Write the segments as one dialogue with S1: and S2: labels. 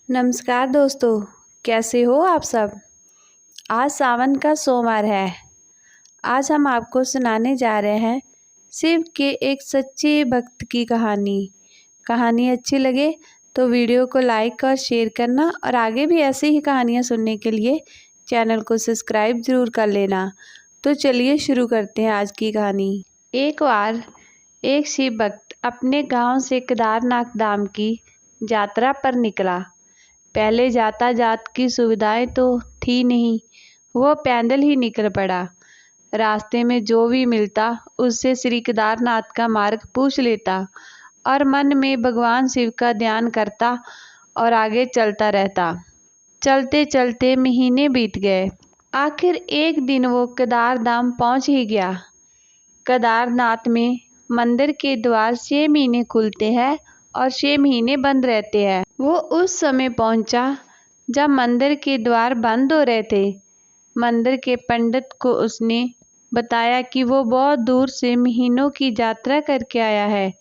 S1: नमस्कार दोस्तों, कैसे हो आप सब। आज सावन का सोमवार है। आज हम आपको सुनाने जा रहे हैं शिव के एक सच्चे भक्त की कहानी। कहानी अच्छी लगे तो वीडियो को लाइक और शेयर करना, और आगे भी ऐसी ही कहानियाँ सुनने के लिए चैनल को सब्सक्राइब ज़रूर कर लेना। तो चलिए शुरू करते हैं आज की कहानी। एक बार एक शिव भक्त अपने गांव से केदारनाथ धाम की यात्रा पर निकला। पहले यातायात की सुविधाएं तो थी नहीं, वो पैदल ही निकल पड़ा। रास्ते में जो भी मिलता उससे श्री केदारनाथ का मार्ग पूछ लेता और मन में भगवान शिव का ध्यान करता और आगे चलता रहता। चलते चलते महीने बीत गए। आखिर एक दिन वो केदार धाम पहुंच ही गया। केदारनाथ में मंदिर के द्वार 6 महीने खुलते हैं और 6 महीने बंद रहते हैं। वो उस समय पहुंचा जब मंदिर के द्वार बंद हो रहे थे। मंदिर के पंडित को उसने बताया कि वो बहुत दूर से महीनों की यात्रा करके आया है।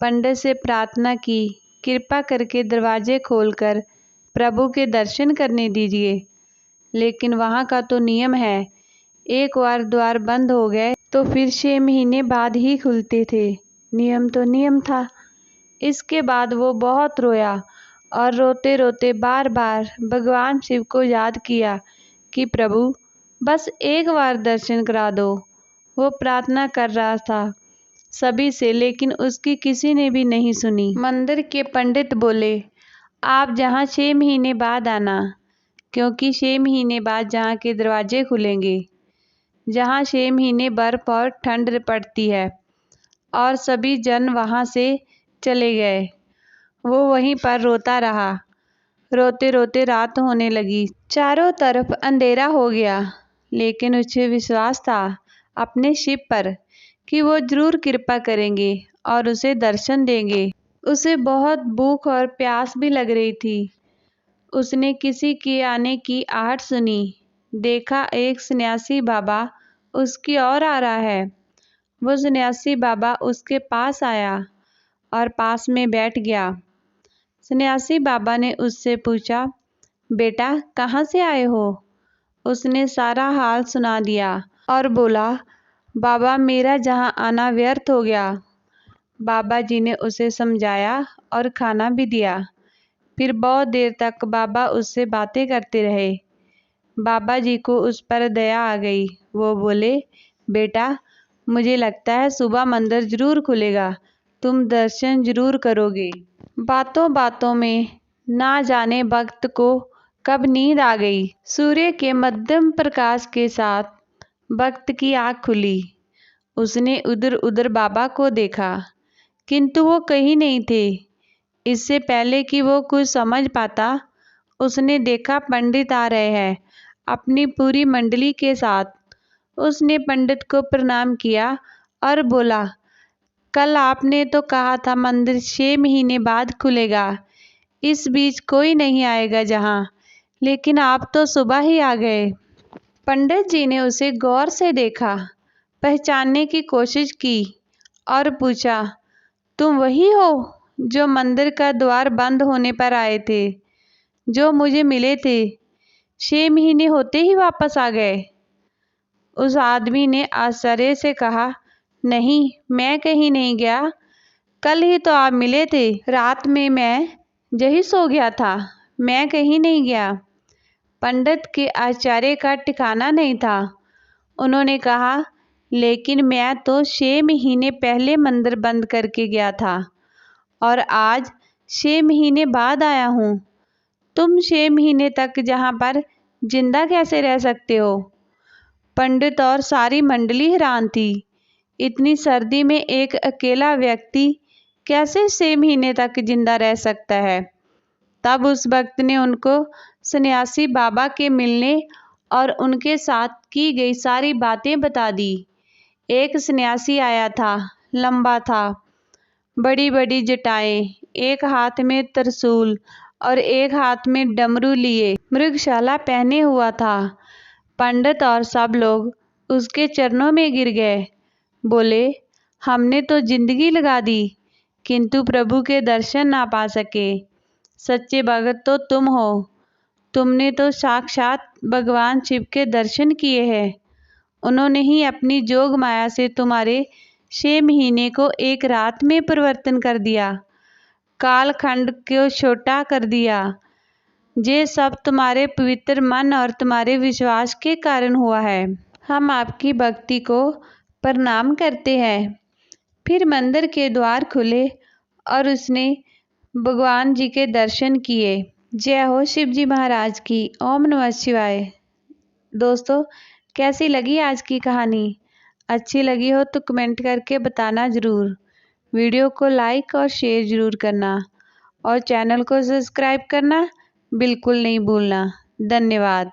S1: पंडित से प्रार्थना की, कृपा करके दरवाजे खोलकर प्रभु के दर्शन करने दीजिए। लेकिन वहाँ का तो नियम है, एक बार द्वार बंद हो गए तो फिर 6 महीने बाद ही खुलते थे। नियम तो नियम था। इसके बाद वो बहुत रोया और रोते रोते बार बार भगवान शिव को याद किया कि प्रभु बस एक बार दर्शन करा दो। वो प्रार्थना कर रहा था सभी से, लेकिन उसकी किसी ने भी नहीं सुनी। मंदिर के पंडित बोले, आप जहाँ 6 महीने बाद आना, क्योंकि 6 महीने बाद जहाँ के दरवाजे खुलेंगे, जहाँ 6 महीने बर्फ और ठंड पड़ती है। और सभी जन वहाँ से चले गए। वो वहीं पर रोता रहा। रोते रोते रात होने लगी। चारों तरफ अंधेरा हो गया, लेकिन उसे विश्वास था अपने शिव पर कि वो जरूर कृपा करेंगे और उसे दर्शन देंगे। उसे बहुत भूख और प्यास भी लग रही थी। उसने किसी के आने की आहट सुनी। देखा एक सन्यासी बाबा उसकी ओर आ रहा है। वो सन्यासी बाबा उसके पास आया और पास में बैठ गया। सन्यासी बाबा ने उससे पूछा, बेटा कहाँ से आए हो। उसने सारा हाल सुना दिया और बोला, बाबा मेरा जहाँ आना व्यर्थ हो गया। बाबा जी ने उसे समझाया और खाना भी दिया। फिर बहुत देर तक बाबा उससे बातें करते रहे। बाबा जी को उस पर दया आ गई। वो बोले, बेटा मुझे लगता है सुबह मंदिर जरूर खुलेगा, तुम दर्शन जरूर करोगे। बातों बातों में ना जाने भक्त को कब नींद आ गई। सूर्य के मध्यम प्रकाश के साथ भक्त की आँख खुली। उसने उधर उधर बाबा को देखा, किंतु वो कहीं नहीं थे। इससे पहले कि वो कुछ समझ पाता, उसने देखा पंडित आ रहे हैं अपनी पूरी मंडली के साथ। उसने पंडित को प्रणाम किया और बोला, कल आपने तो कहा था मंदिर 6 महीने बाद खुलेगा, इस बीच कोई नहीं आएगा जहाँ, लेकिन आप तो सुबह ही आ गए। पंडित जी ने उसे गौर से देखा, पहचानने की कोशिश की और पूछा, तुम वही हो जो मंदिर का द्वार बंद होने पर आए थे, जो मुझे मिले थे, 6 महीने होते ही वापस आ गए। उस आदमी ने आश्चर्य से कहा, नहीं मैं कहीं नहीं गया, कल ही तो आप मिले थे। रात में मैं यही सो गया था, मैं कहीं नहीं गया। पंडित के आश्चर्य का ठिकाना नहीं था। उन्होंने कहा, लेकिन मैं तो 6 महीने पहले मंदिर बंद करके गया था और आज 6 महीने बाद आया हूँ। तुम 6 महीने तक जहाँ पर जिंदा कैसे रह सकते हो। पंडित और सारी मंडली हैरान थी। इतनी सर्दी में एक अकेला व्यक्ति कैसे 6 महीने तक जिंदा रह सकता है। तब उस भक्त ने उनको सन्यासी बाबा के मिलने और उनके साथ की गई सारी बातें बता दी। एक सन्यासी आया था, लंबा था, बड़ी बड़ी जटाएं, एक हाथ में त्रिशूल और एक हाथ में डमरू लिए, मृगशाला पहने हुआ था। पंडित और सब लोग उसके चरणों में गिर गए। बोले, हमने तो जिंदगी लगा दी, किंतु प्रभु के दर्शन ना पा सके। सच्चे भगत तो तुम हो। तुमने तो साक्षात भगवान शिव के दर्शन किए हैं। उन्होंने ही अपनी जोग माया से तुम्हारे 6 महीने को एक रात में परिवर्तन कर दिया, कालखंड को छोटा कर दिया। ये सब तुम्हारे पवित्र मन और तुम्हारे विश्वास के कारण हुआ है। हम आपकी भक्ति को प्रणाम करते हैं। फिर मंदिर के द्वार खुले और उसने भगवान जी के दर्शन किए। जय हो शिव जी महाराज की। ओम नमः शिवाय। दोस्तों, कैसी लगी आज की कहानी? अच्छी लगी हो तो कमेंट करके बताना ज़रूर। वीडियो को लाइक और शेयर ज़रूर करना और चैनल को सब्सक्राइब करना बिल्कुल नहीं भूलना। धन्यवाद।